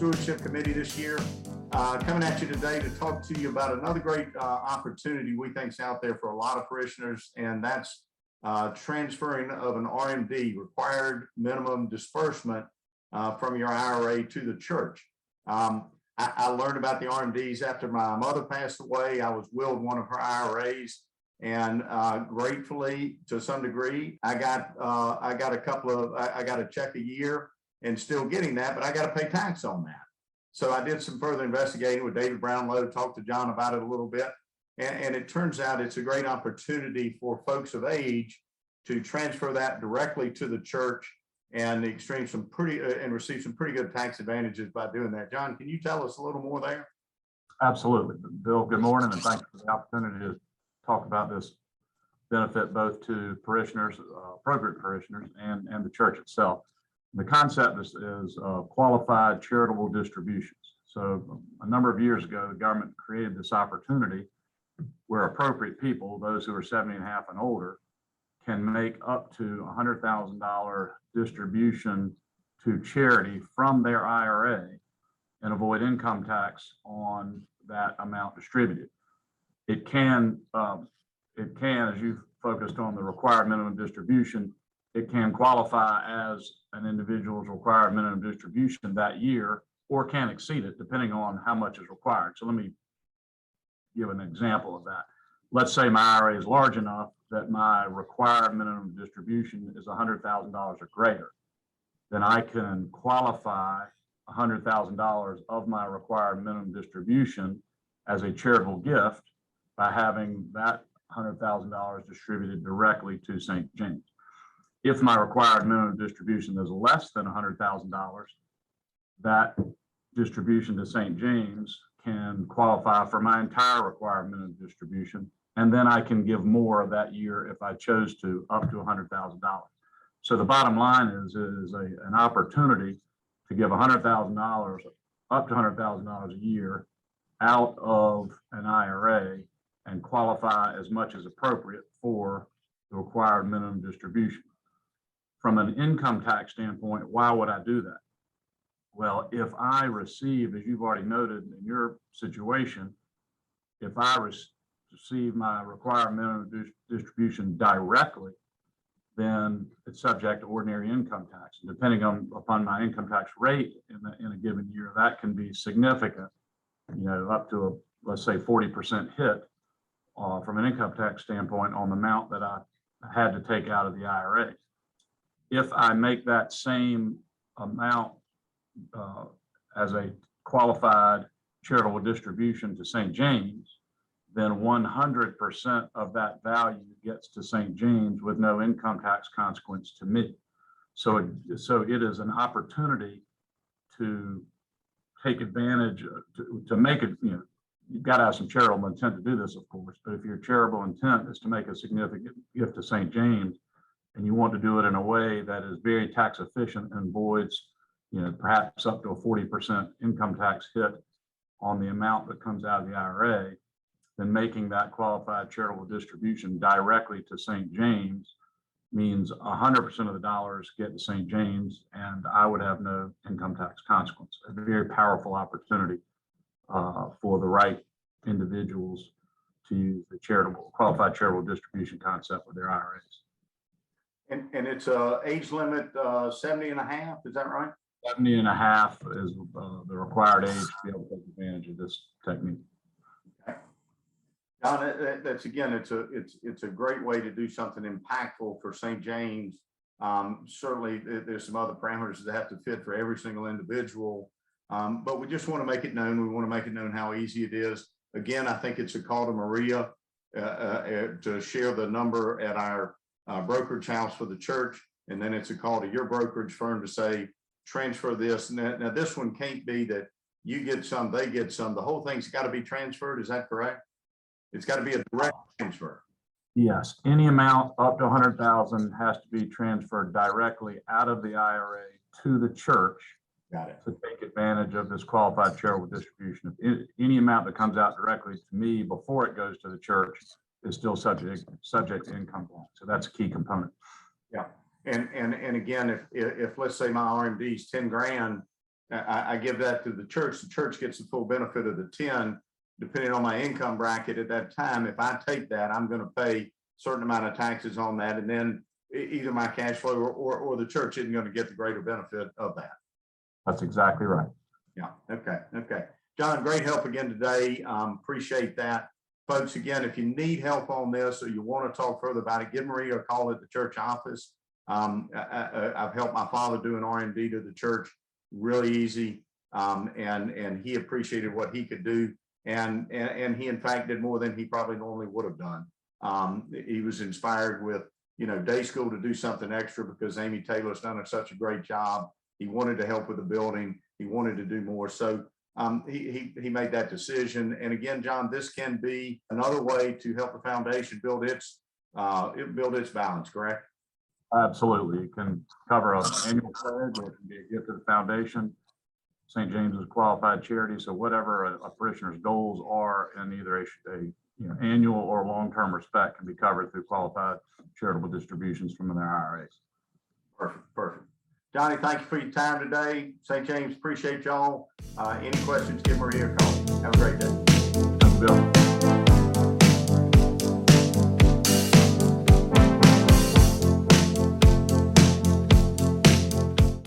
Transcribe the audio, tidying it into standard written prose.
Stewardship Committee this year. Coming at you today to talk to you about another great opportunity we think is out there for a lot of parishioners, and that's transferring of an RMD, required minimum disbursement, from your IRA to the church. I learned about the RMDs after my mother passed away. I was willed one of her IRAs, and gratefully, to some degree, I got a check a year and still getting that, but I got to pay tax on that. So I did some further investigating with David Brownlow, talked to John about it a little bit, and it turns out it's a great opportunity for folks of age to transfer that directly to the church and receive some pretty good tax advantages by doing that. John, can you tell us a little more there? Absolutely. Bill, good morning, and thanks for the opportunity to talk about this benefit both to parishioners, appropriate parishioners, and the church itself. The concept is qualified charitable distributions. So a number of years ago, the government created this opportunity where appropriate people, those who are 70 and a half and older, can make up to $100,000 distribution to charity from their IRA and avoid income tax on that amount distributed. It can, as you focused on the required minimum distribution, it can qualify as an individual's required minimum distribution that year, or can exceed it depending on how much is required. So let me give an example of that. Let's say my IRA is large enough that my required minimum distribution is $100,000 or greater. Then I can qualify $100,000 of my required minimum distribution as a charitable gift by having that $100,000 distributed directly to St. James. If my required minimum distribution is less than $100,000, that distribution to St. James can qualify for my entire required minimum distribution, and then I can give more that year if I chose to, up to $100,000. So the bottom line is an opportunity to give $100,000, up to $100,000 a year out of an IRA and qualify as much as appropriate for the required minimum distribution. From an income tax standpoint, why would I do that? Well, if I receive, as you've already noted in your situation, if I receive my required minimum distribution directly, then it's subject to ordinary income tax. And depending upon my income tax rate in a given year, that can be significant, up to a, let's say, 40% hit from an income tax standpoint on the amount that I had to take out of the IRA. If I make that same amount as a qualified charitable distribution to St. James, then 100% of that value gets to St. James with no income tax consequence to me. So it is an opportunity to take advantage, to make it, you've got to have some charitable intent to do this, of course, but if your charitable intent is to make a significant gift to St. James, and you want to do it in a way that is very tax efficient and avoids, perhaps up to a 40% income tax hit on the amount that comes out of the IRA, then making that qualified charitable distribution directly to St. James means 100% of the dollars get to St. James, and I would have no income tax consequence. A very powerful opportunity for the right individuals to use the qualified charitable distribution concept with their IRAs. And it's age limit 70 and a half, is that right? 70 and a half is the required age to be able to take advantage of this technique. Okay. John, that's again, it's a great way to do something impactful for St. James. Certainly, there's some other parameters that have to fit for every single individual, but we just want to make it known. We want to make it known how easy it is. Again, I think it's a call to Maria to share the number at our brokerage house for the church, and then it's a call to your brokerage firm to say, transfer this. Now this one can't be that you get some, they get some. The whole thing's got to be transferred. Is that correct? It's got to be a direct transfer. Yes, any amount up to 100,000 has to be transferred directly out of the IRA to the church. Got it. To take advantage of this qualified charitable distribution. If any amount that comes out directly to me before it goes to the church is still subject to income tax. So that's a key component. Yeah. And again, if let's say my RMD is 10 grand I give that to the church. The church gets the full benefit of the 10, depending on my income bracket at that time. If I take that, I'm going to pay a certain amount of taxes on that. And then either my cash flow or the church isn't going to get the greater benefit of that. That's exactly right. Yeah. Okay. Okay. John, great help again today. Appreciate that. Folks, again, if you need help on this or you want to talk further about it, give Maria a call at the church office. I've helped my father do an R&D to the church really easy. And he appreciated what he could do. And he, in fact, did more than he probably normally would have done. He was inspired with, day school to do something extra because Amy Taylor's done such a great job. He wanted to help with the building. He wanted to do more. So he made that decision. And again, John, this can be another way to help the foundation build its balance, correct? Absolutely. It can cover an annual pledge, or it can be a gift to the foundation. St. James is a qualified charity, so whatever a parishioner's goals are in either a annual or long-term respect can be covered through qualified charitable distributions from their IRAs. Perfect. Perfect. Johnny, thank you for your time today. St. James, appreciate y'all. Any questions, give Maria a call. Have a great day. Thanks, Bill.